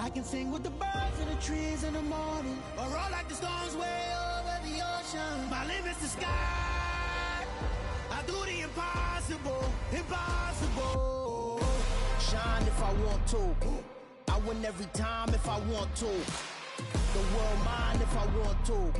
I can sing with the birds and the trees in the morning, or roll like the storms way over the ocean. My limit's the sky. I do the impossible, impossible. Shine if I want to. I win every time if I want to. The world mine if I want to.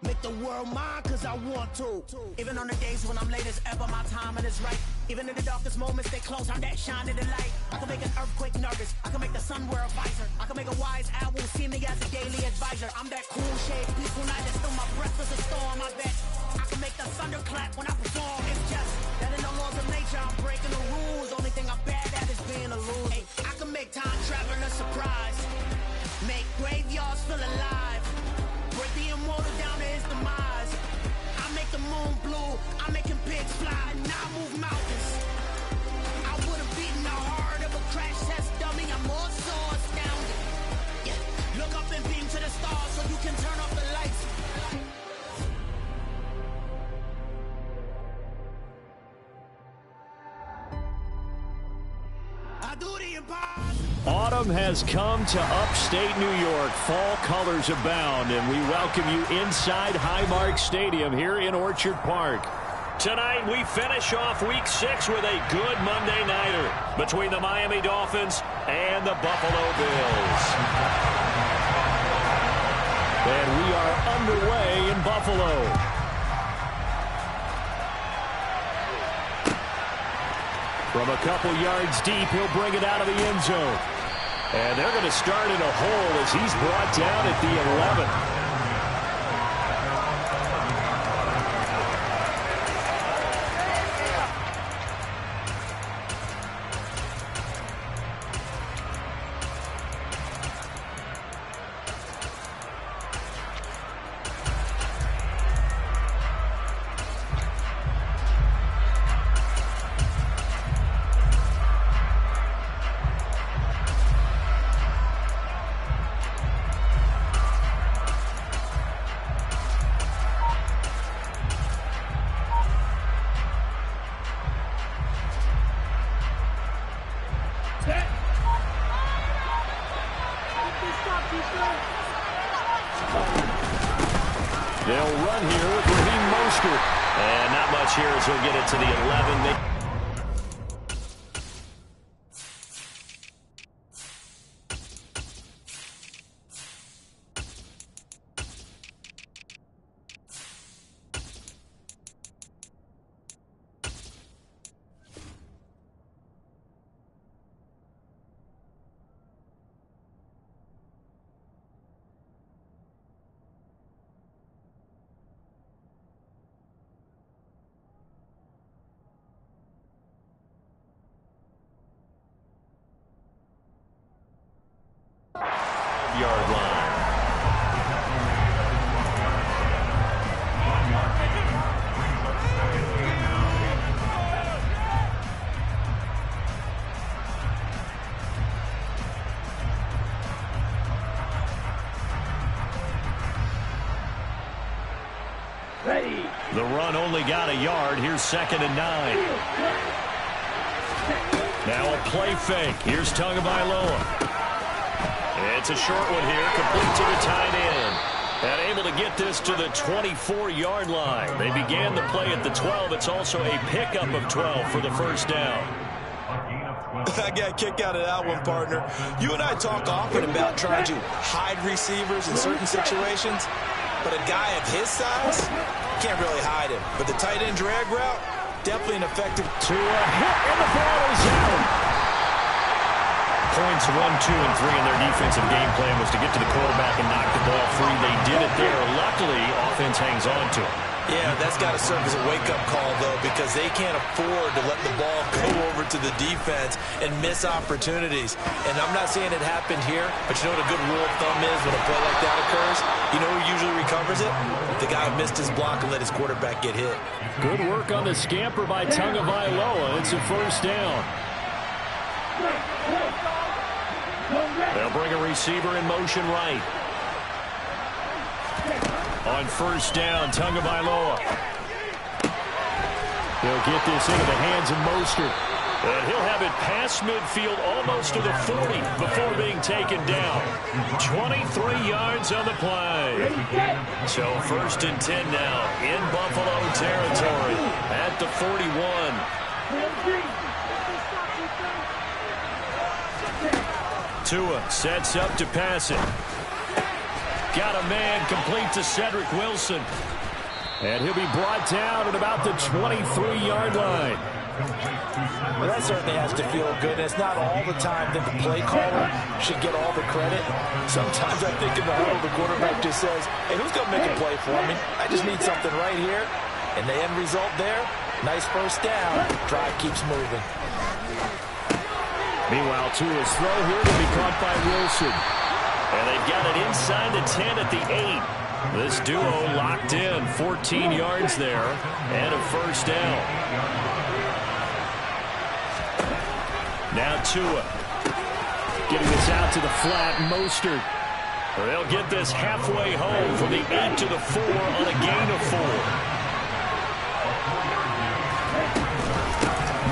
Make the world mine cause I want to. Even on the days when I'm late as ever, my timing is right. Even in the darkest moments, stay close, I'm that shining the light. I can make an earthquake nervous, I can make the sun wear a visor. I can make a wise owl see me as a daily advisor. I'm that cool shade, peaceful night, and still my breath is a storm, I bet. I can make the thunder clap when I perform. It's just that in the laws of nature, I'm breaking the rules. Only thing I'm bad at is being a loser. Hey, I can make time travel a surprise. Make graveyards feel alive. Break the immortal down to his demise. I make the moon blue, I'm making pigs fly, and I move mountains. I would have beaten the heart of a crash test dummy. I'm more so astounded. Yeah. Look up and beam to the stars so you can turn off the lights. I do the impossible. Autumn has come to upstate New York. Fall colors abound, and we welcome you inside Highmark Stadium here in Orchard Park. Tonight, we finish off Week 6 with a good Monday nighter between the Miami Dolphins and the Buffalo Bills. And we are underway in Buffalo. From a couple yards deep, he'll bring it out of the end zone. And they're going to start in a hole as he's brought down at the 11. They'll run here with Raheem Mostert. And not much here as he'll get it to the 11. Yard line. The run only got a yard. Here's 2nd and 9. Now a play fake. Here's Tagovailoa. It's a short one here, complete to the tight end. And able to get this to the 24-yard line. They began the play at the 12. It's also a pickup of 12 for the first down. I got a kick out of that one, partner. You and I talk often about trying to hide receivers in certain situations, but a guy of his size can't really hide him. But the tight end drag route, definitely an effective. To a hit, and the ball is out. Points 1, 2, and 3 in their defensive game plan was to get to the quarterback and knock the ball free. They did it there. Luckily, offense hangs on to it. Yeah, that's got to serve as a wake-up call, though, because they can't afford to let the ball go over to the defense and miss opportunities. And I'm not saying it happened here, but you know what a good rule of thumb is when a play like that occurs? You know who usually recovers it? The guy who missed his block and let his quarterback get hit. Good work on the scamper by Tagovailoa. It's a first down. They'll bring a receiver in motion right. On first down, Tagovailoa. He'll get this into the hands of Mostert. And he'll have it past midfield almost to the 40 before being taken down. 23 yards on the play. So 1st and 10 now in Buffalo territory at the 41. Tua sets up to pass it. Got a man complete to Cedric Wilson. And he'll be brought down at about the 23-yard line. Well, that certainly has to feel good. It's not all the time that the play caller should get all the credit. Sometimes I think in the huddle, the quarterback just says, hey, who's going to make a play for me? I just need something right here. And the end result there, nice first down. Drive keeps moving. Meanwhile, Tua's throw here to be caught by Wilson. And they've got it inside the 10 at the 8. This duo locked in, 14 yards there, and a first down. Now Tua getting this out to the flat. Mostert. They'll get this halfway home from the 8 to the 4 on a gain of 4.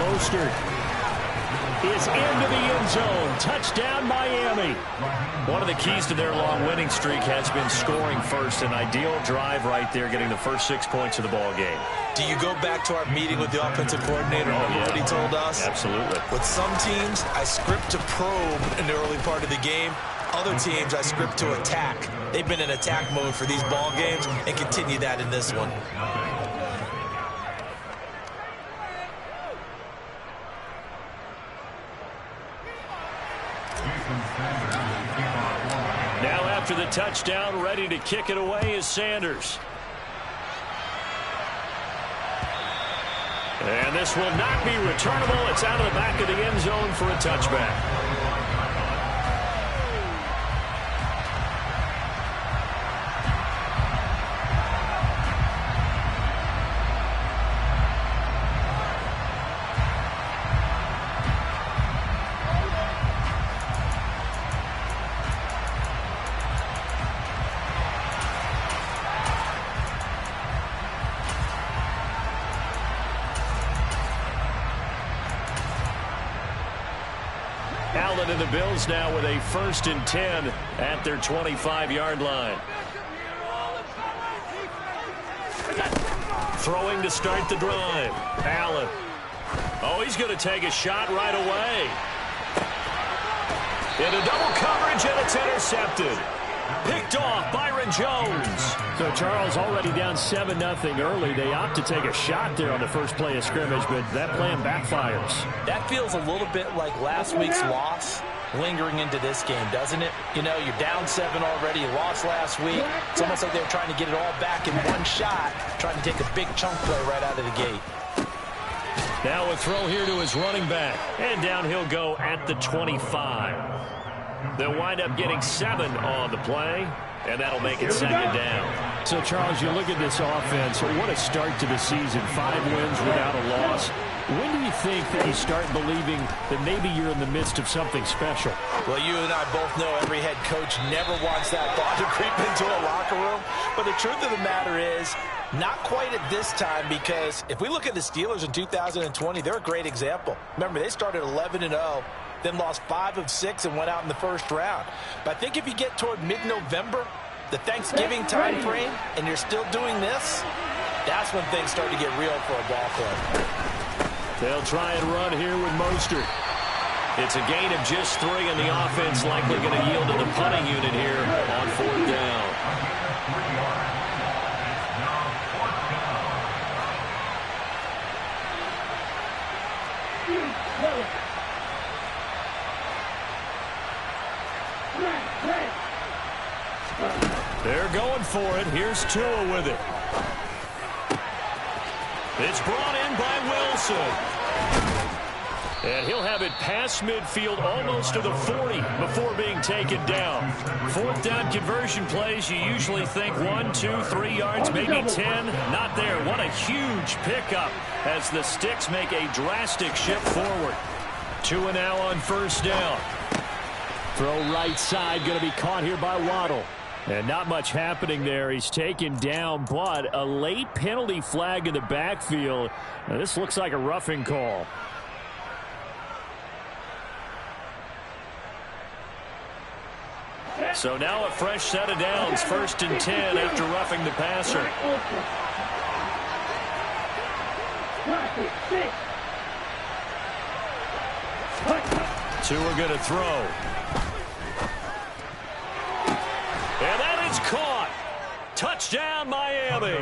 Mostert is into the end zone. Touchdown, Miami. One of the keys to their long winning streak has been scoring first. An ideal drive right there, getting the first 6 points of the ball game. Do you go back to our meeting with the offensive coordinator? Remember what he told us? Absolutely. With some teams, I script to probe in the early part of the game. Other teams, I script to attack. They've been in attack mode for these ball games and continue that in this one. Now after the touchdown, ready to kick it away is Sanders. And this will not be returnable. It's out of the back of the end zone for a touchback. Allen and the Bills now with a 1st and 10 at their 25-yard line. Throwing to start the drive. Allen. Oh, he's going to take a shot right away. Into double coverage, and it's intercepted. Picked off Byron Jones. So Charles already down 7-0 early. They opt to take a shot there on the first play of scrimmage, but that plan backfires. That feels a little bit like last week's loss lingering into this game, doesn't it? You know, you're down 7 already. You lost last week. It's almost like they were trying to get it all back in one shot, trying to take a big chunk play right out of the gate. Now a throw here to his running back. And down he'll go at the 25. They'll wind up getting 7 on the play, and that'll make it 2nd down. So, Charles, you look at this offense, what a start to the season. 5 wins without a loss. When do you think that you start believing that maybe you're in the midst of something special? Well, you and I both know every head coach never wants that thought to creep into a locker room. But the truth of the matter is, not quite at this time, because if we look at the Steelers in 2020, they're a great example. Remember, they started 11-0. Then lost 5 of 6 and went out in the first round. But I think if you get toward mid-November, the Thanksgiving time frame, and you're still doing this, that's when things start to get real for a ball club. They'll try and run here with Mostert. It's a gain of just 3, and the offense likely going to yield to the punting unit here on 4th down. They're going for it. Here's Tua with it. It's brought in by Wilson. And he'll have it past midfield almost to the 40 before being taken down. 4th down conversion plays, you usually think 1, 2, 3 yards, maybe 10. Not there. What a huge pickup as the Sticks make a drastic shift forward. Tua now on 1st down. Throw right side, going to be caught here by Waddle. And not much happening there. He's taken down, but a late penalty flag in the backfield. Now, this looks like a roughing call. So now a fresh set of downs, 1st and 10 after roughing the passer. Two are going to throw. And that is caught. Touchdown, Miami.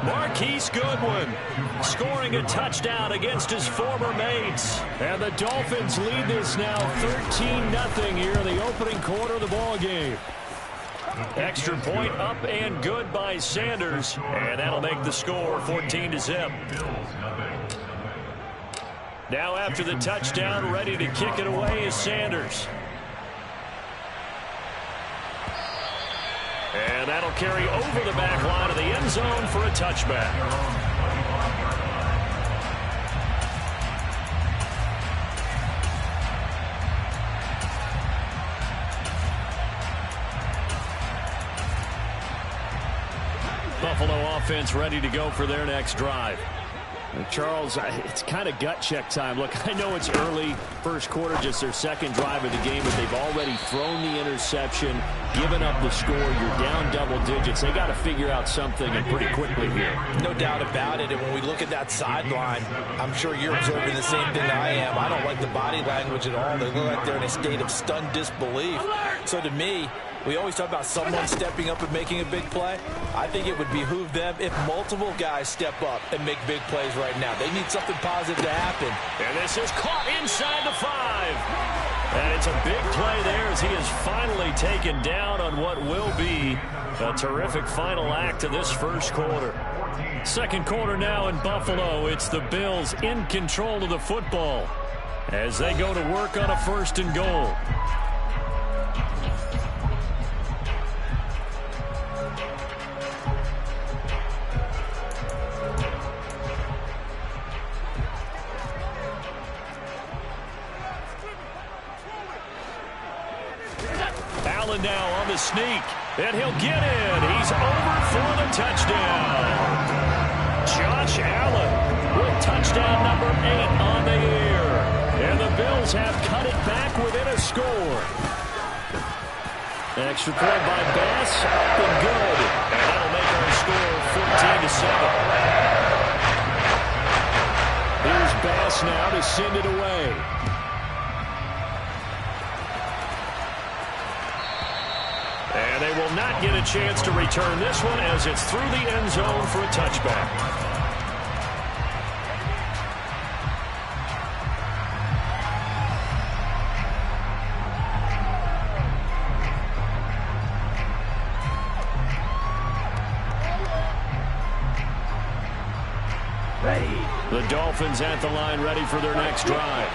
Marquise Goodwin scoring a touchdown against his former mates. And the Dolphins lead this now 13-0 here in the opening quarter of the ball game. Extra point up and good by Sanders. And that'll make the score 14-0. Now after the touchdown, ready to kick it away is Sanders. And that'll carry over the back line of the end zone for a touchback. Buffalo offense ready to go for their next drive. Charles, it's kind of gut check time. Look, I know it's early, first quarter, just their second drive of the game, but they've already thrown the interception, given up the score. You're down double digits. They got to figure out something, and pretty quickly here. No doubt about it. And when we look at that sideline, I'm sure you're observing the same thing I am. I don't like the body language at all. They look like they're in a state of stunned disbelief. So to me, we always talk about someone stepping up and making a big play. I think it would behoove them if multiple guys step up and make big plays right now. They need something positive to happen. And this is caught inside the 5. And it's a big play there as he is finally taken down on what will be a terrific final act to this first quarter. Second quarter now in Buffalo. It's the Bills in control of the football as they go to work on a 1st and goal. Allen now on the sneak, and he'll get in. He's over for the touchdown. Josh Allen with touchdown number 8 on the year. And the Bills have cut it back within a score. Extra point by Bass, up and good. And that'll make our score 14-7. Here's Bass now to send it away. And they will not get a chance to return this one as it's through the end zone for a touchback. The Dolphins at the line ready for their next drive.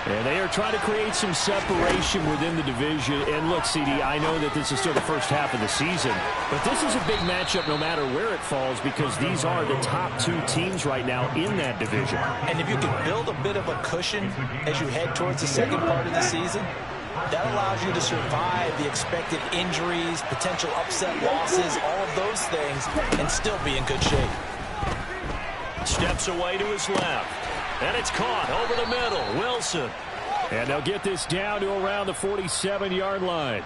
And they are trying to create some separation within the division. And look, CD, I know that this is still the first half of the season, but this is a big matchup no matter where it falls because these are the top 2 teams right now in that division. And if you can build a bit of a cushion as you head towards the second part of the season, that allows you to survive the expected injuries, potential upset losses, all of those things, and still be in good shape. Steps away to his left. And it's caught over the middle. Wilson. And they'll get this down to around the 47-yard line.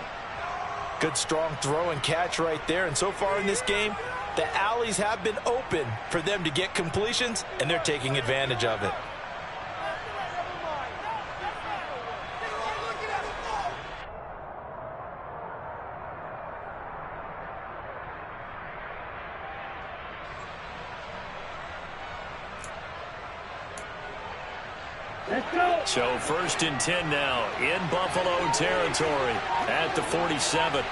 Good strong throw and catch right there. And so far in this game, the alleys have been open for them to get completions, and they're taking advantage of it. So 1st and 10 now in Buffalo territory at the 47.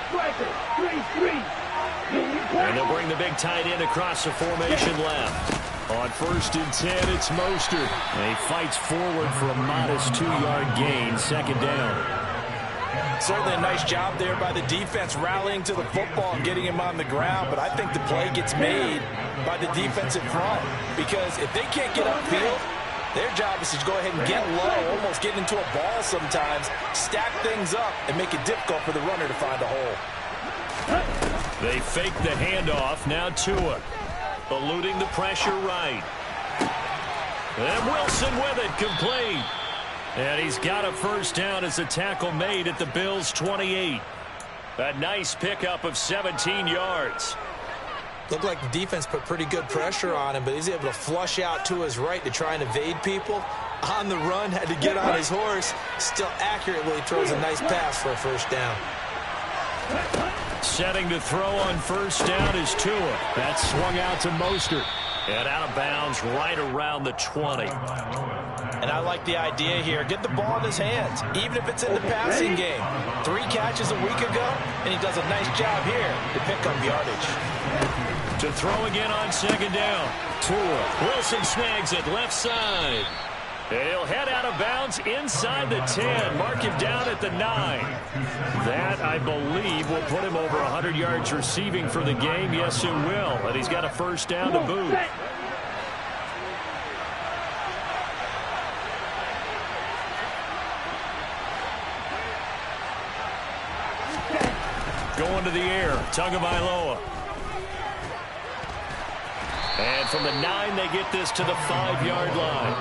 And they'll bring the big tight end across the formation left. On 1st and 10, it's Mostert. And he fights forward for a modest 2-yard gain, 2nd down. Certainly a nice job there by the defense rallying to the football and getting him on the ground, but I think the play gets made by the defensive front because if they can't get upfield, their job is to go ahead and get low, almost get into a ball sometimes, stack things up, and make it difficult for the runner to find a hole. They fake the handoff. Now Tua eluding the pressure right. And Wilson with it, complete. And he's got a first down as a tackle made at the Bills' 28. A nice pickup of 17 yards. Looked like the defense put pretty good pressure on him, but he's able to flush out to his right to try and evade people. On the run, had to get on his horse. Still accurately throws a nice pass for a first down. Setting to throw on first down is Tua. That swung out to Mostert. And out of bounds right around the 20. And I like the idea here. Get the ball in his hands, even if it's in the passing game. 3 catches a week ago, and he does a nice job here to pick up yardage. To throw again on second down. Tua. Wilson snags it left side. He'll head out of bounds inside the 10. Mark him down at the 9. That, I believe, will put him over 100 yards receiving for the game. Yes, it will. And he's got a first down to boot. Going to the air. Tagovailoa. And from the 9, they get this to the 5-yard line.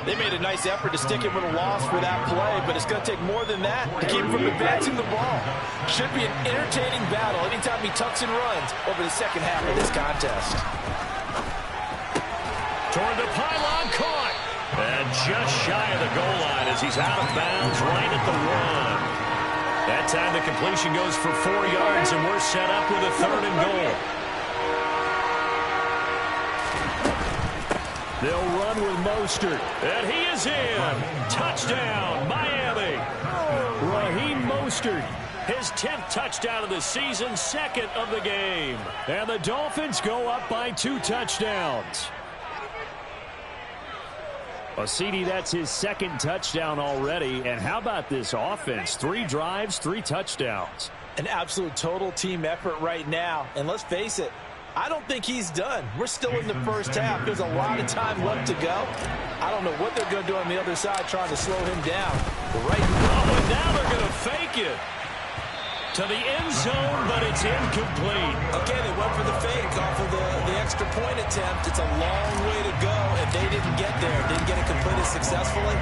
They made a nice effort to stick him with a loss for that play, but it's going to take more than that to keep him from advancing the ball. Should be an entertaining battle anytime he tucks and runs over the second half of this contest. Toward the pylon, caught. And just shy of the goal line as he's out of bounds right at the 1. That time the completion goes for 4 yards, and we're set up with a 3rd and goal. They'll run with Mostert, and he is in. Touchdown, Miami. Raheem Mostert, his 10th touchdown of the season, 2nd of the game. And the Dolphins go up by 2 touchdowns. Well, CD, that's his 2nd touchdown already. And how about this offense? 3 drives, 3 touchdowns. An absolute total team effort right now. And let's face it, I don't think he's done. We're still in the first half. There's a lot of time left to go. I don't know what they're going to do on the other side trying to slow him down. But and now they're going to fake it to the end zone, but it's incomplete. Okay, they went for the fake off of the extra point attempt. It's a long way to go, and they didn't get there. Didn't get it completed successfully.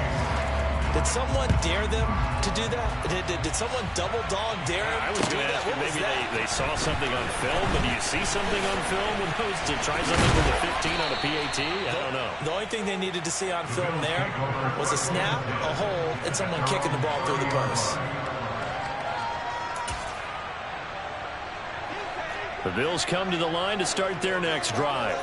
Did someone dare them to do that? Did someone double dog dare them? I was going to ask you, maybe they saw something on film, but do you see something on film with those to try something with the 15 on a PAT? I don't know. The only thing they needed to see on film there was a snap, a hold, and someone kicking the ball through the post. The Bills come to the line to start their next drive.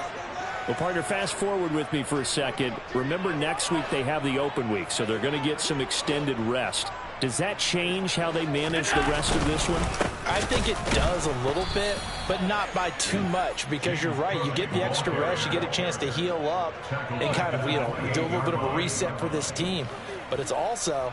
Well, partner, fast forward with me for a second. Remember, next week they have the open week, so they're going to get some extended rest. Does that change how they manage the rest of this one? I think it does a little bit, but not by too much, because you're right. You get the extra rest, you get a chance to heal up and kind of, do a little bit of a reset for this team. But it's also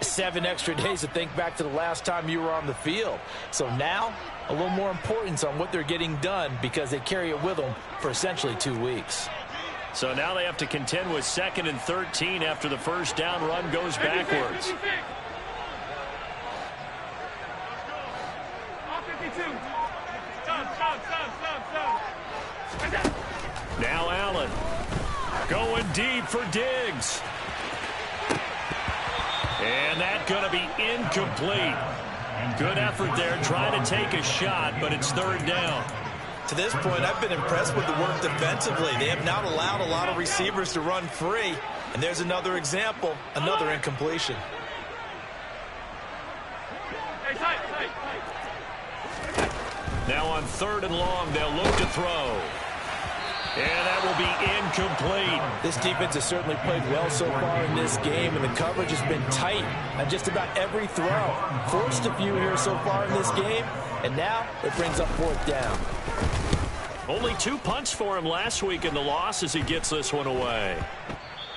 7 extra days to think back to the last time you were on the field. So now, a little more importance on what they're getting done because they carry it with them for essentially 2 weeks. So now they have to contend with 2nd and 13 after the first down run goes backwards. Now Allen going deep for Diggs. And that's going to be incomplete. Good effort there, trying to take a shot, but it's 3rd down. To this point, I've been impressed with the work defensively. They have not allowed a lot of receivers to run free. And there's another example, another incompletion. Now on 3rd and long, they'll look to throw. And that will be incomplete. This defense has certainly played well so far in this game, and the coverage has been tight on just about every throw. Forced a few here so far in this game, and now it brings up 4th down. Only 2 punts for him last week in the loss as he gets this one away.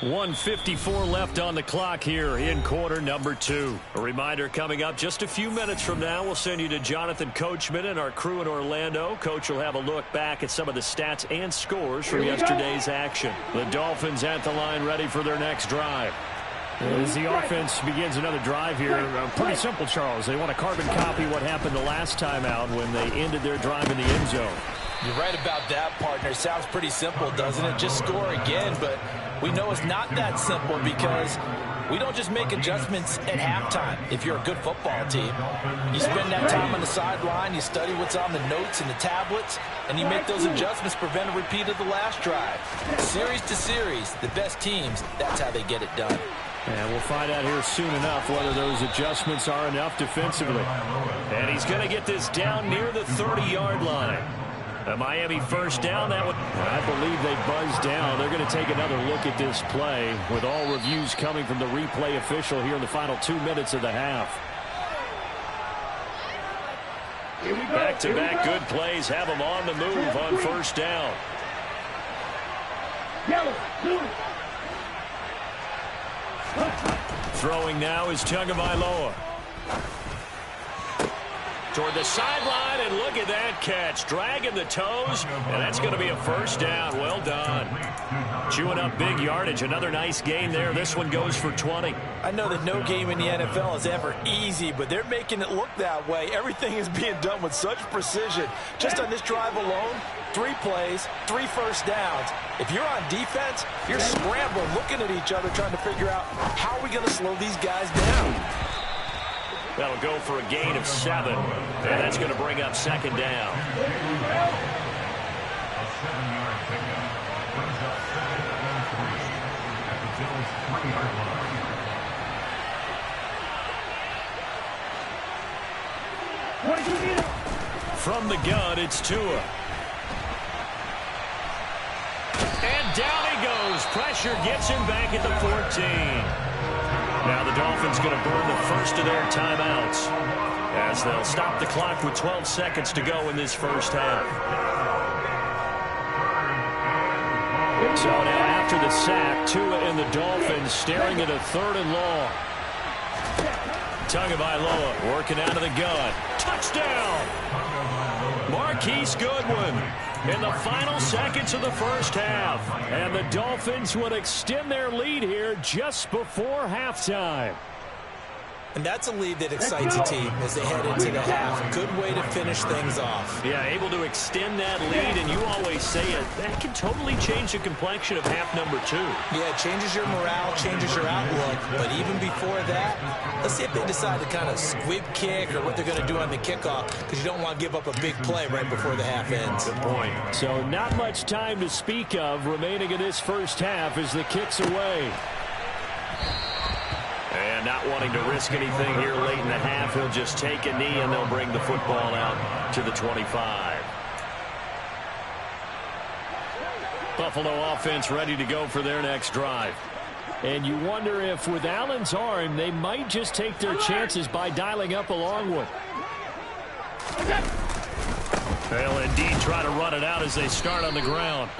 1:54 left on the clock here in quarter number 2. A reminder coming up just a few minutes from now. We'll send you to Jonathan Coachman and our crew in Orlando. Coach will have a look back at some of the stats and scores from yesterday's action. The Dolphins at the line ready for their next drive. As the offense begins another drive here, pretty simple, Charles. They want to carbon copy what happened the last time out when they ended their drive in the end zone. You're right about that, partner. Sounds pretty simple, doesn't it? Just score again, but we know it's not that simple because We don't just make adjustments at halftime if you're a good football team. You spend that time on the sideline, you study what's on the notes and the tablets, and you make those adjustments to prevent a repeat of the last drive. Series to series, the best teams, that's how they get it done. And we'll find out here soon enough whether those adjustments are enough defensively. And he's going to get this down near the 30-yard line. A Miami first down. That would, I believe they buzzed down. They're going to take another look at this play with all reviews coming from the replay official here in the final 2 minutes of the half. Back-to-back good plays have them on the move on first down. Throwing now is Tagovailoa. Toward the sideline, and look at that catch. Dragging the toes, and that's going to be a first down. Well done. Chewing up big yardage. Another nice gain there. This one goes for 20. I know that no game in the NFL is ever easy, but they're making it look that way. Everything is being done with such precision. Just on this drive alone, 3 plays, 3 first downs. If you're on defense, you're scrambling, looking at each other, trying to figure out how are we going to slow these guys down. That'll go for a gain of 7, and that's going to bring up second down. From the gun, it's Tua. And down he goes. Pressure gets him back at the 14. Now the Dolphins going to burn the first of their timeouts as they'll stop the clock with 12 seconds to go in this first half. So now after the sack, Tua and the Dolphins staring at a 3rd and long. Tagovailoa working out of the gun. Touchdown! Marquise Goodwin in the final seconds of the first half. And the Dolphins would extend their lead here just before halftime. And that's a lead that excites a team as they head into the half. Good way to finish things off. Yeah, able to extend that lead, and you always say it, that can totally change the complexion of half number 2. Yeah, it changes your morale, changes your outlook. But even before that, let's see if they decide to kind of squib kick or what they're going to do on the kickoff, because you don't want to give up a big play right before the half ends. Good point. So not much time to speak of remaining in this first half as the kick's away. And not wanting to risk anything here late in the half, he'll just take a knee and they'll bring the football out to the 25. Buffalo offense ready to go for their next drive. And you wonder if with Allen's arm, they might just take their chances by dialing up a long one. They'll indeed try to run it out as they start on the ground.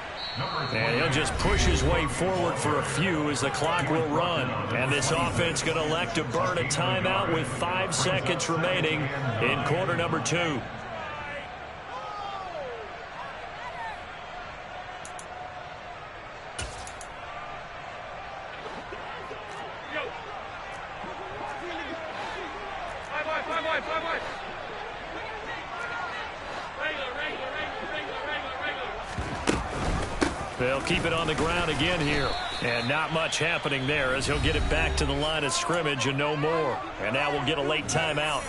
And he'll just push his way forward for a few as the clock will run. And this offense going to elect to burn a timeout with 5 seconds remaining in quarter number 2. They'll keep it on the ground again here. And not much happening there as he'll get it back to the line of scrimmage and no more. And now we'll get a late timeout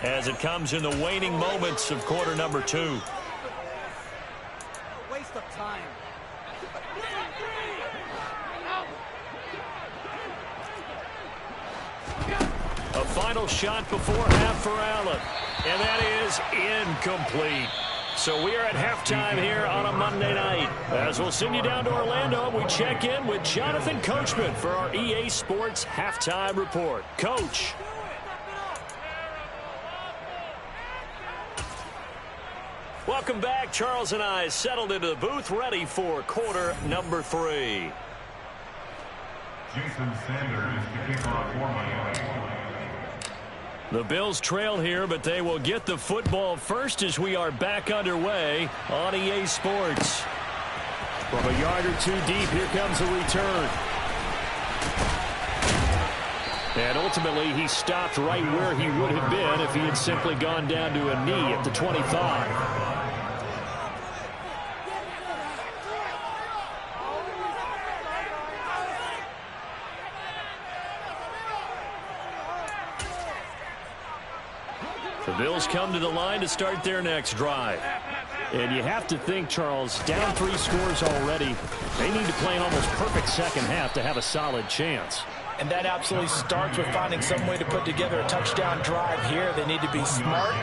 as it comes in the waning moments of quarter number 2. Waste of time. A final shot before half for Allen. And that is incomplete. So we are at halftime here on a Monday night. As we'll send you down to Orlando, we check in with Jonathan Coachman for our EA Sports Halftime Report. Coach. Welcome back. Charles and I settled into the booth ready for quarter number 3. Jason Sanders to kick off for Miami. The Bills trail here, but they will get the football first as we are back underway on EA Sports. From a yard or 2 deep, here comes a return. And ultimately, he stopped right where he would have been if he had simply gone down to a knee at the 25. The Bills come to the line to start their next drive. And you have to think, Charles, down 3 scores already. They need to play an almost perfect second half to have a solid chance. And that absolutely starts with finding some way to put together a touchdown drive here. They need to be smart,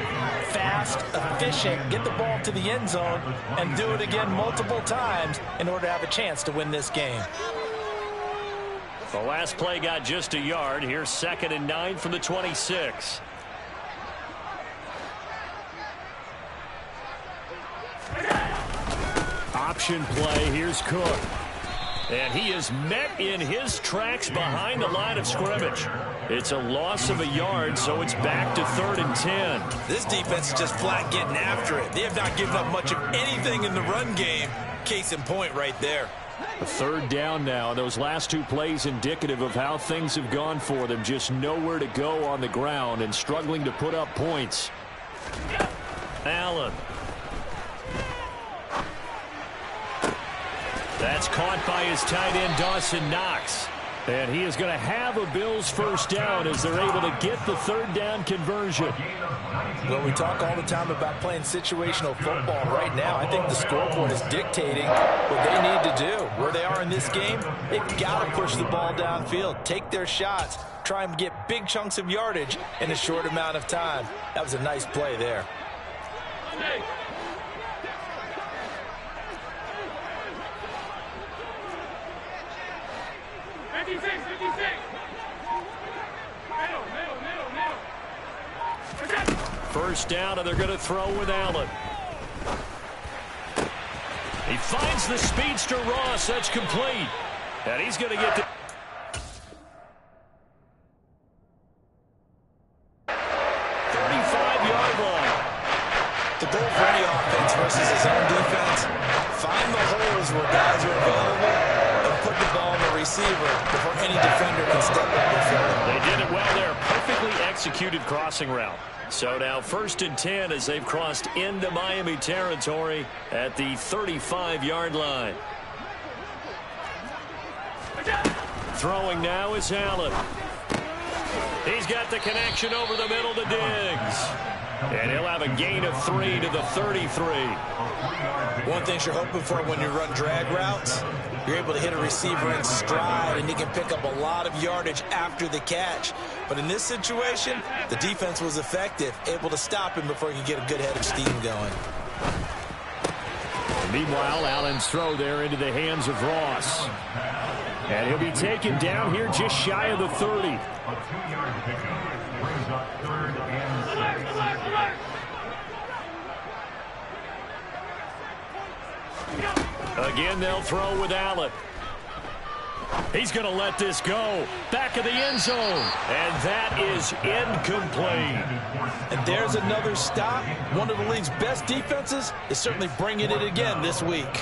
fast, efficient, get the ball to the end zone, and do it again multiple times in order to have a chance to win this game. The last play got just a yard. Here's 2nd and 9 from the 26. Option play. Here's Cook. And he is met in his tracks behind the line of scrimmage. It's a loss of a yard, so it's back to 3rd and 10. This defense is just flat getting after it. They have not given up much of anything in the run game. Case in point right there. A 3rd down now. Those last 2 plays indicative of how things have gone for them. Just nowhere to go on the ground and struggling to put up points. Allen. That's caught by his tight end, Dawson Knox. And he is going to have a Bills first down as they're able to get the 3rd down conversion. Well, we talk all the time about playing situational football. Right now, I think the scoreboard is dictating what they need to do. Where they are in this game, they've got to push the ball downfield, take their shots, try and get big chunks of yardage in a short amount of time. That was a nice play there. First down, and they're going to throw with Allen. He finds the speedster Ross. That's complete. And he's going to get the 35-yard line. The goal for any offense versus his own defense, find the holes where guys are available and put the ball on the receiver before any defender can step up and fill it. They did it well there. Perfectly executed crossing route. So now 1st and 10 as they've crossed into Miami territory at the 35-yard line. Throwing now is Allen. He's got the connection over the middle to Diggs. And he'll have a gain of 3 to the 33. One thing you're hoping for when you run drag routes, you're able to hit a receiver in stride, and he can pick up a lot of yardage after the catch. But in this situation, the defense was effective, able to stop him before he could get a good head of steam going. Meanwhile, Allen's throw there into the hands of Ross. And he'll be taken down here just shy of the 30. A 2-yard pickup brings up 3rd and 6. Again, they'll throw with Allen. He's going to let this go. Back of the end zone. And that is incomplete. And there's another stop. One of the league's best defenses is certainly bringing it again this week.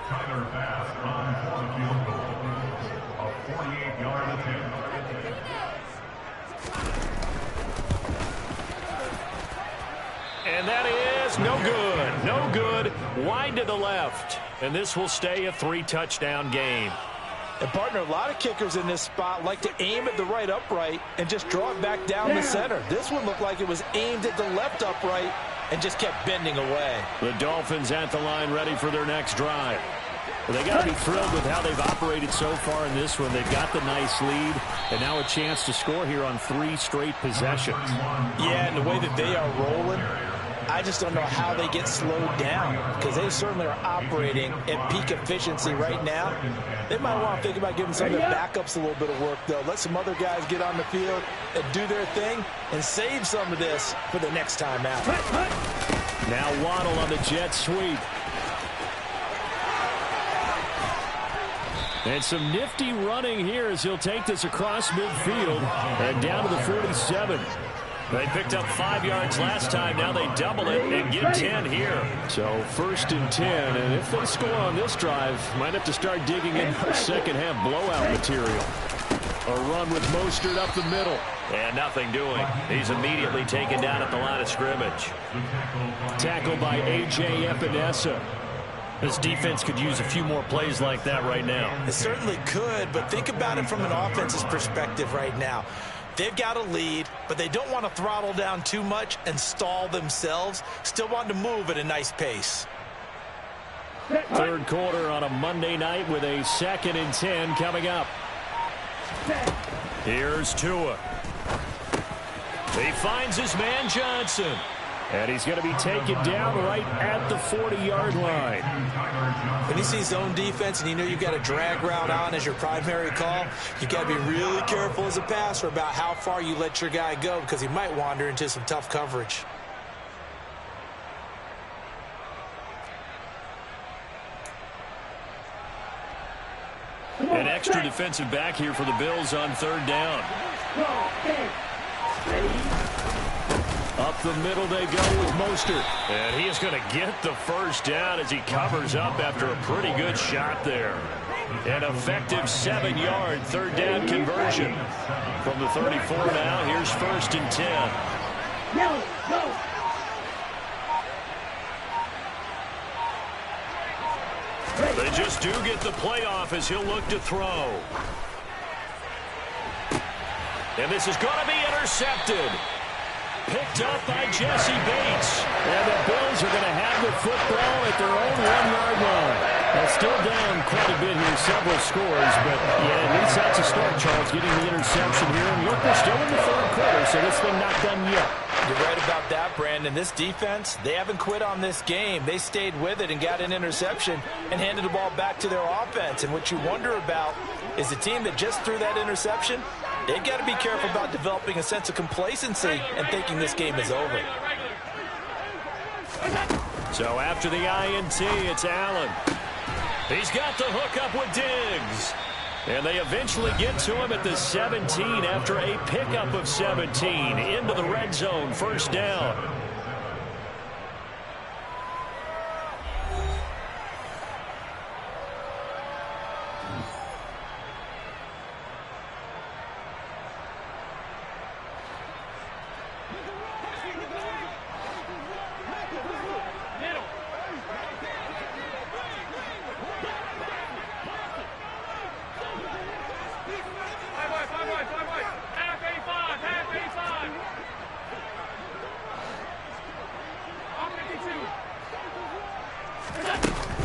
Tyler Bass on for the field goal. A 48-yard attempt. And that is no good. No good. Wide to the left. And this will stay a 3-touchdown game. And, partner, a lot of kickers in this spot like to aim at the right upright and just draw it back down the center. This one looked like it was aimed at the left upright and just kept bending away. The Dolphins at the line ready for their next drive. Well, they got to be thrilled with how they've operated so far in this one. They've got the nice lead, and now a chance to score here on 3 straight possessions. Yeah, and the way that they are rolling, I just don't know how they get slowed down, because they certainly are operating at peak efficiency right now. They might want to think about giving some of their backups a little bit of work, though. Let some other guys get on the field and do their thing and save some of this for the next time out. Now Waddle on the jet sweep. And some nifty running here as he'll take this across midfield and down to the 47. They picked up 5 yards last time. Now they double it and get 10 here. So 1st and 10. And if they score on this drive, might have to start digging in for second half blowout material. A run with Mostert up the middle. And nothing doing. He's immediately taken down at the line of scrimmage. Tackled by A.J. Epinesa. This defense could use a few more plays like that right now. It certainly could, but think about it from an offense's perspective right now. They've got a lead, but they don't want to throttle down too much and stall themselves. Still want to move at a nice pace. Third quarter on a Monday night with a 2nd and 10 coming up. Here's Tua. He finds his man Johnson. And he's going to be taken down right at the 40-yard line. When you see zone defense and you know you've got a drag route on as your primary call, you got to be really careful as a passer about how far you let your guy go because he might wander into some tough coverage. An extra defensive back here for the Bills on 3rd down. Up the middle they go with Mostert. And he is going to get the 1st down as he covers up after a pretty good shot there. An effective 7-yard 3rd down conversion. From the 34 now, here's 1st and 10. They just do get the playoff as he'll look to throw. And this is going to be intercepted. Picked up by Jesse Bates. And the Bills are going to have the football at their own 1-yard line. They're still down quite a bit here, several scores, but yeah, at least that's a start, Charles, getting the interception here. And look, they're still in the 3rd quarter, so this thing not done yet. You're right about that, Brandon. This defense, they haven't quit on this game. They stayed with it and got an interception and handed the ball back to their offense. And what you wonder about is the team that just threw that interception, they've got to be careful about developing a sense of complacency and thinking this game is over. So after the INT, it's Allen. He's got the hook up with Diggs. And they eventually get to him at the 17 after a pickup of 17 into the red zone. 1st down.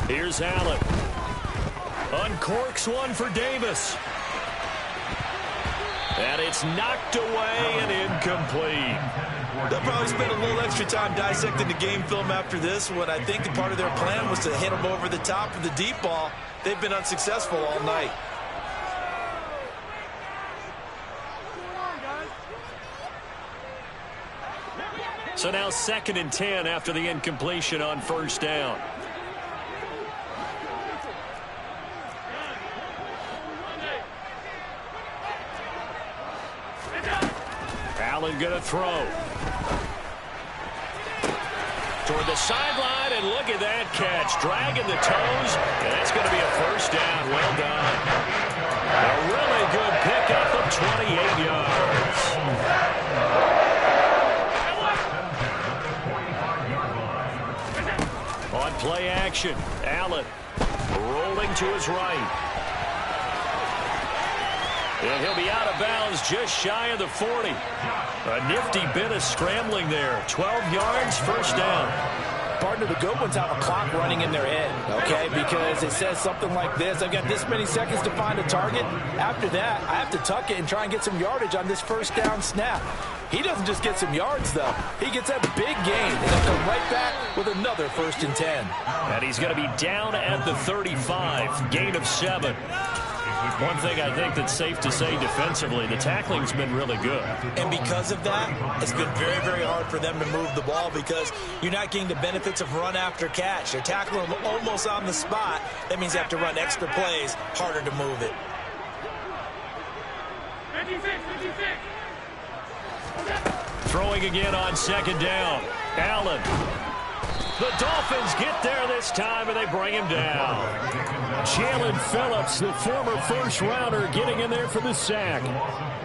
Here's Allen. Uncorks one for Davis. And it's knocked away and incomplete. They'll probably spend a little extra time dissecting the game film after this one. I think part of their plan was to hit them over the top of the deep ball. They've been unsuccessful all night. So now 2nd and 10 after the incompletion on 1st down. Allen going to throw. Toward the sideline, and look at that catch. Dragging the toes, and that's going to be a 1st down. Well done. A really good pickup of 28 yards. On play action, Allen rolling to his right. And he'll be out of bounds just shy of the 40. A nifty bit of scrambling there. 12 yards, 1st down. Partner, the good ones have a clock running in their head, okay? Because it says something like this. I've got this many seconds to find a target. After that, I have to tuck it and try and get some yardage on this 1st down snap. He doesn't just get some yards, though. He gets that big gain, and he'll come right back with another 1st and 10. And he's going to be down at the 35. Gain of 7. One thing I think that's safe to say defensively, the tackling's been really good. And because of that, it's been very, very hard for them to move the ball because you're not getting the benefits of run after catch. They're tackling them almost on the spot. That means you have to run extra plays, harder to move it. 56. Throwing again on 2nd down. Allen. The Dolphins get there this time, and they bring him down. Jalen Phillips, the former 1st-rounder, getting in there for the sack.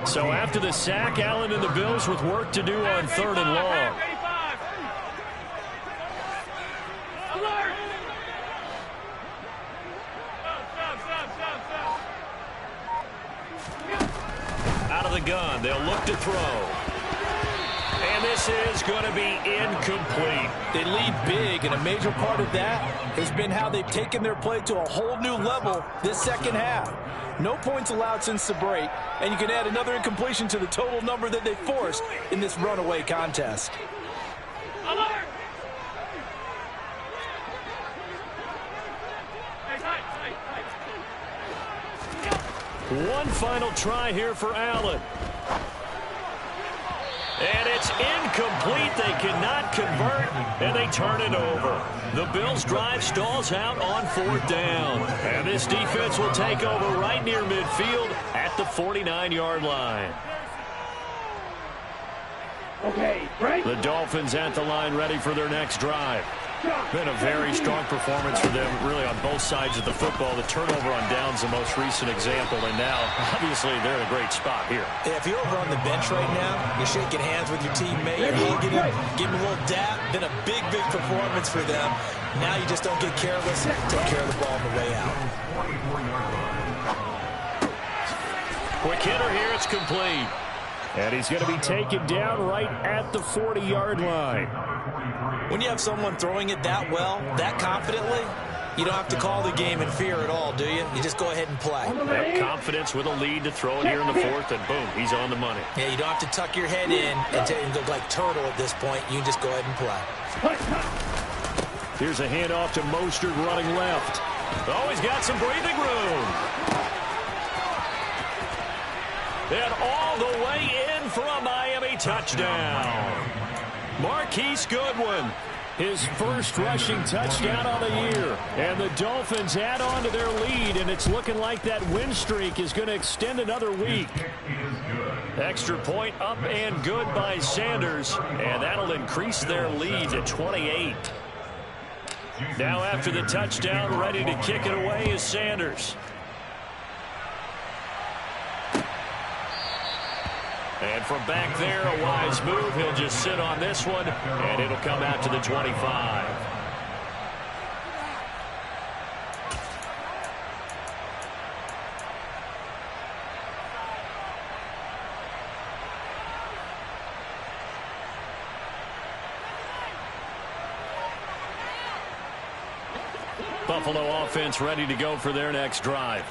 So after the sack, Allen and the Bills with work to do on 3rd and long. Out of the gun. They'll look to throw. And this is going to be incomplete. They lead big, and a major part of that has been how they've taken their play to a whole new level this second half. No points allowed since the break, and you can add another incompletion to the total number that they forced in this runaway contest. One final try here for Allen. And it's incomplete. They cannot convert, and they turn it over. The Bills' drive stalls out on 4th down. And this defense will take over right near midfield at the 49-yard line. Okay, right. The Dolphins at the line ready for their next drive. Been a very strong performance for them, really, on both sides of the football. The turnover on downs, the most recent example, and now, obviously, they're in a great spot here. Yeah, if you're over on the bench right now, you're shaking hands with your teammate, you're hugging him, giving him a little dap. Been a big, big performance for them. Now you just don't get careless. Take care of the ball on the way out. Quick hitter here, it's complete. And he's going to be taken down right at the 40-yard line. When you have someone throwing it that well, that confidently, you don't have to call the game in fear at all, do you? You just go ahead and play. Have confidence with a lead to throw it here in the 4th, and boom, he's on the money. Yeah, you don't have to tuck your head in and go like turtle at this point. You just go ahead and play. Here's a handoff to Mostert running left. Oh, he's got some breathing room. And all the way in for a Miami touchdown. Marquise Goodwin, his first rushing touchdown of the year. And the Dolphins add on to their lead, and it's looking like that win streak is going to extend another week. Extra point up and good by Sanders, and that'll increase their lead to 28. Now after the touchdown, ready to kick it away is Sanders. And from back there, a wise move. He'll just sit on this one, and it'll come out to the 25. Buffalo offense ready to go for their next drive.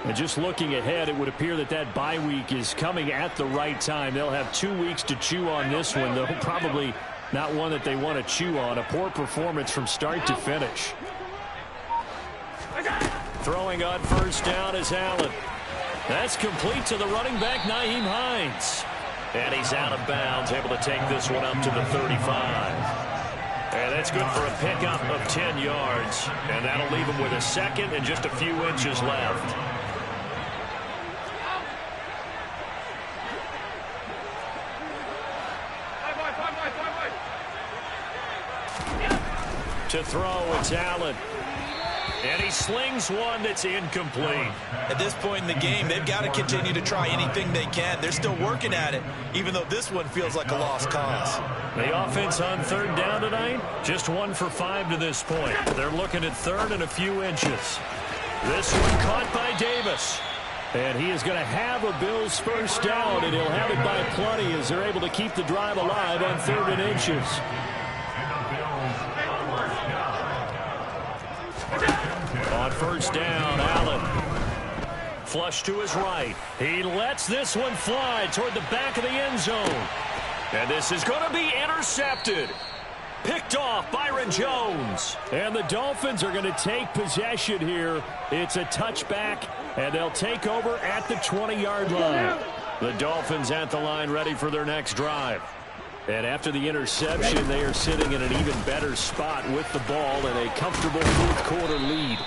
And just looking ahead, it would appear that that bye week is coming at the right time. They'll have 2 weeks to chew on this one, though probably not one that they want to chew on. A poor performance from start to finish. Throwing on first down is Allen. That's complete to the running back, Nyheim Hines. And he's out of bounds, able to take this one up to the 35. And that's good for a pickup of 10 yards. And that'll leave him with a second and just a few inches left. To throw, it's Allen. And he slings one that's incomplete. At this point in the game, they've got to continue to try anything they can. They're still working at it, even though this one feels like a lost cause. The offense on third down tonight, just 1 for 5 to this point. They're looking at third and a few inches. This one caught by Davis. And he is going to have a Bills first down, and he'll have it by plenty as they're able to keep the drive alive on 3rd and inches. On first down, Allen. Flush to his right. He lets this one fly toward the back of the end zone. And this is going to be intercepted. Picked off Byron Jones. And the Dolphins are going to take possession here. It's a touchback, and they'll take over at the 20-yard line. The Dolphins at the line ready for their next drive. And after the interception, they are sitting in an even better spot with the ball and a comfortable 4th quarter lead.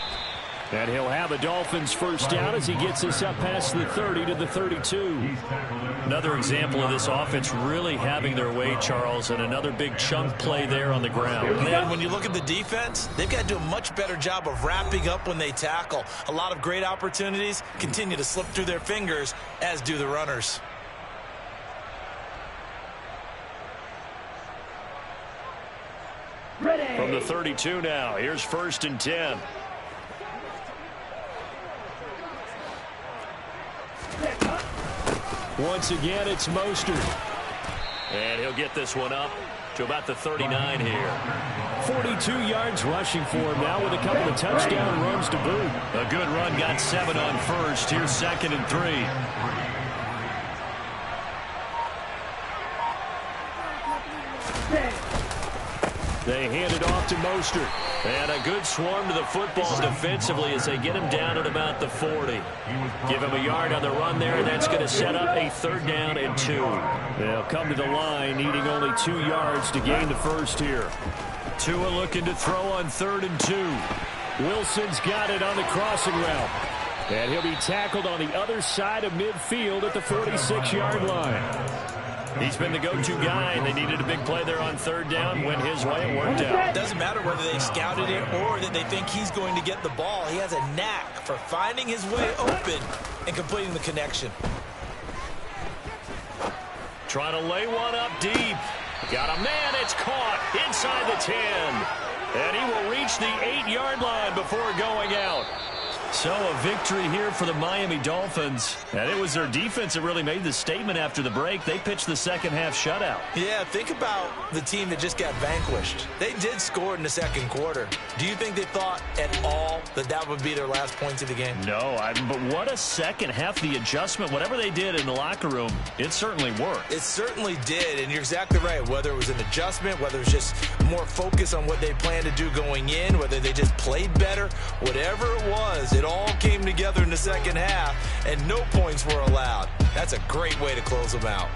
And he'll have a Dolphins first down as he gets us up past the 30 to the 32. Another example of this offense really having their way, Charles, and another big chunk play there on the ground. And then when you look at the defense, they've got to do a much better job of wrapping up when they tackle. A lot of great opportunities continue to slip through their fingers, as do the runners. From the 32 now, here's 1st and 10. Once again, it's Mostert. And he'll get this one up to about the 39 here. 42 yards rushing for him now with a couple of touchdown runs to boot. A good run, got 7 on first. Here's 2nd and 3. They hand it off to Mostert. And a good swarm to the football defensively as they get him down at about the 40. Give him a yard on the run there, and that's going to set up a 3rd down and 2. They'll come to the line, needing only 2 yards to gain the first here. Tua looking to throw on 3rd and 2. Wilson's got it on the crossing route. And he'll be tackled on the other side of midfield at the 46-yard line. He's been the go-to guy, and they needed a big play there on 3rd down. Went his way, it worked out. It doesn't matter whether they scouted it or that they think he's going to get the ball. He has a knack for finding his way open and completing the connection. Trying to lay one up deep. Got a man, it's caught inside the 10. And he will reach the 8-yard line before going out. So a victory here for the Miami Dolphins. And it was their defense that really made the statement after the break. They pitched the second half shutout. Yeah, think about the team that just got vanquished. They did score in the 2nd quarter. Do you think they thought at all that that would be their last points of the game? No, but what a second half. The adjustment, whatever they did in the locker room, it certainly worked. It certainly did, and you're exactly right. Whether it was an adjustment, whether it was just more focus on what they planned to do going in, whether they just played better, whatever it was, it all came together in the second half, and no points were allowed. That's a great way to close them out.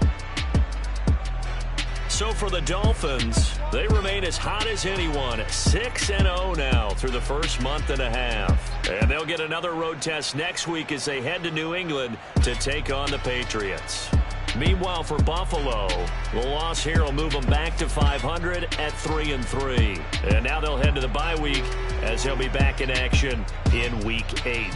So for the Dolphins, they remain as hot as anyone, 6-0 now through the first month and a half. And they'll get another road test next week as they head to New England to take on the Patriots. Meanwhile, for Buffalo, the loss here will move them back to 500 at 3-3. And now they'll head to the bye week as they'll be back in action in Week 8.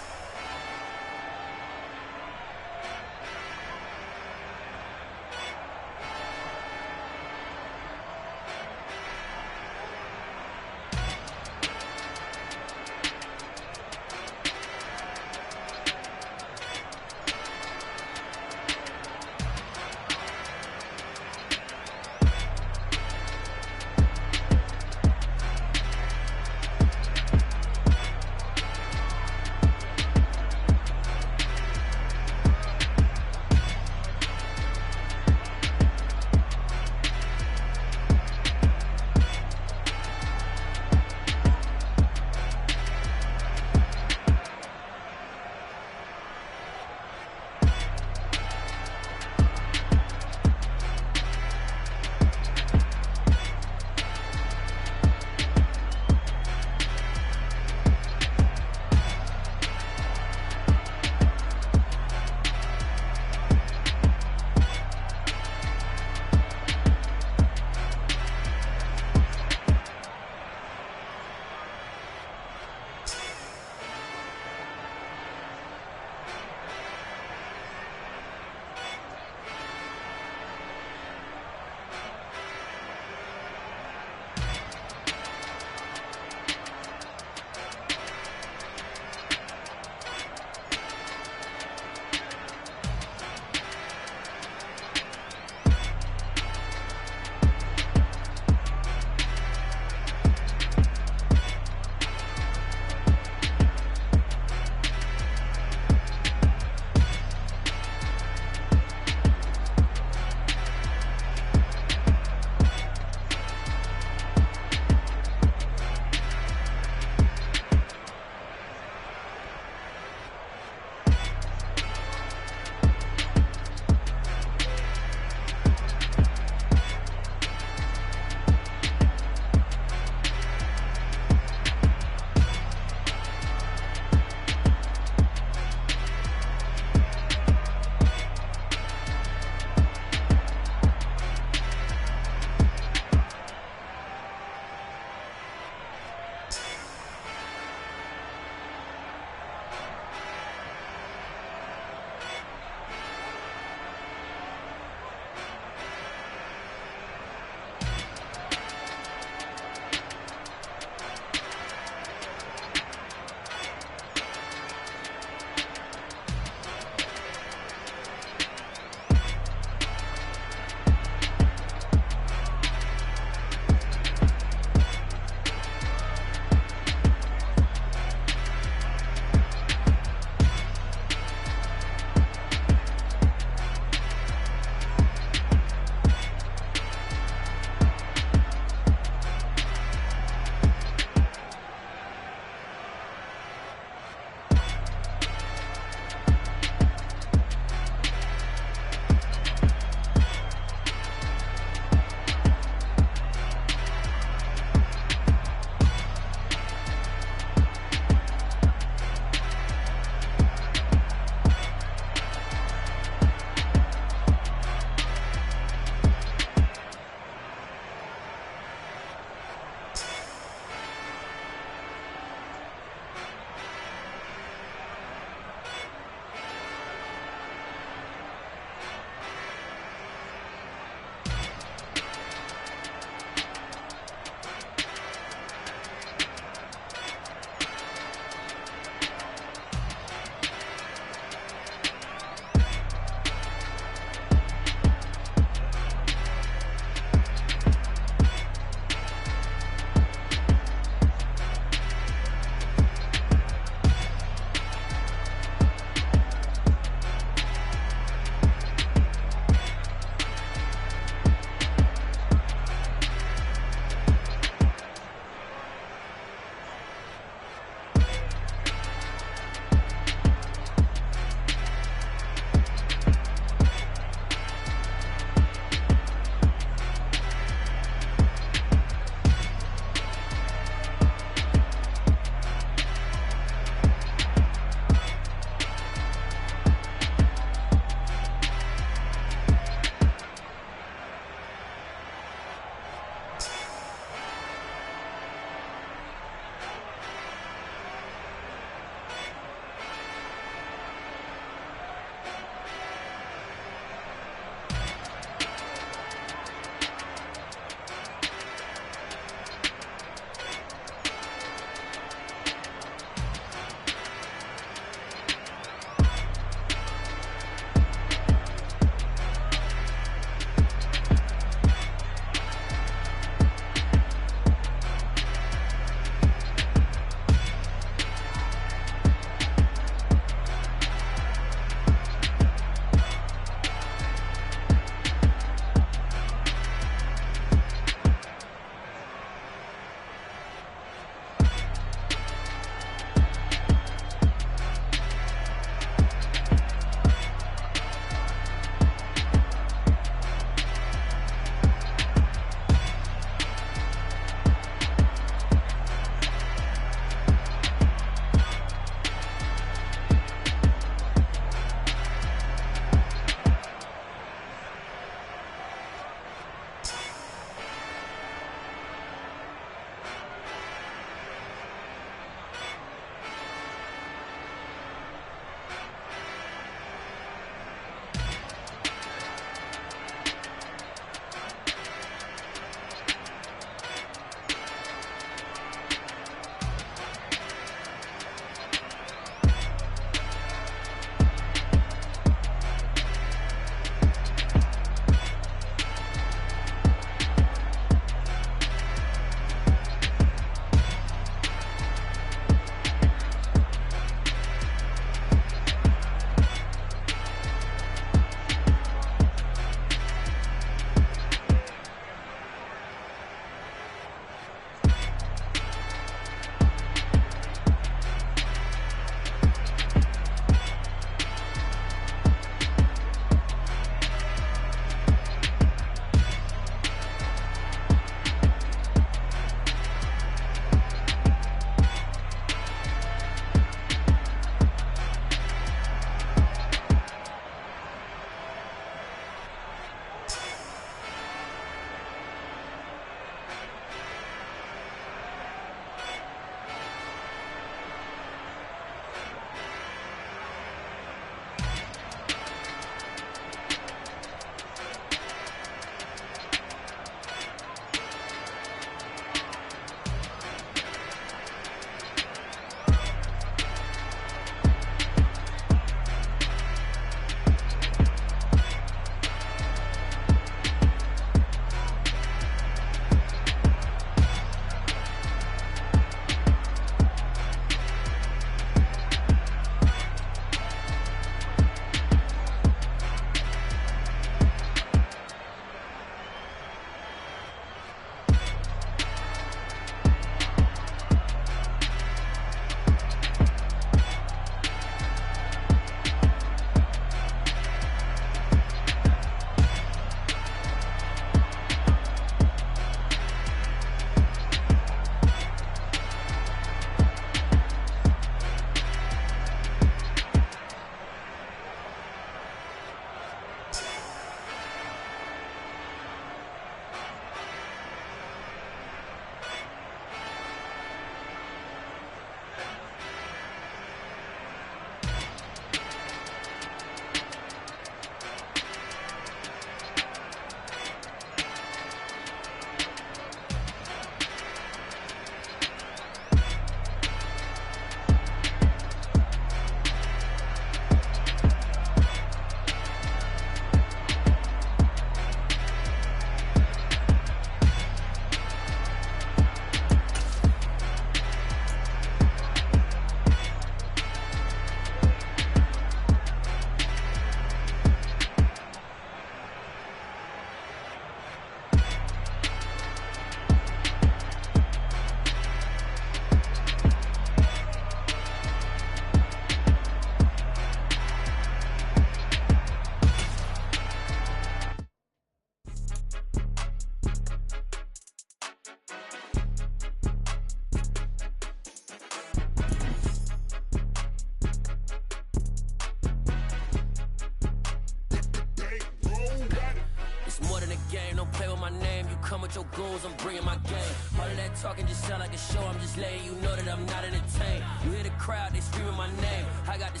game. Don't play with my name. You come with your goons, I'm bringing my game. All of that talking just sound like a show. I'm just letting you know that I'm not entertained. You hear the crowd, they screaming my name. I got the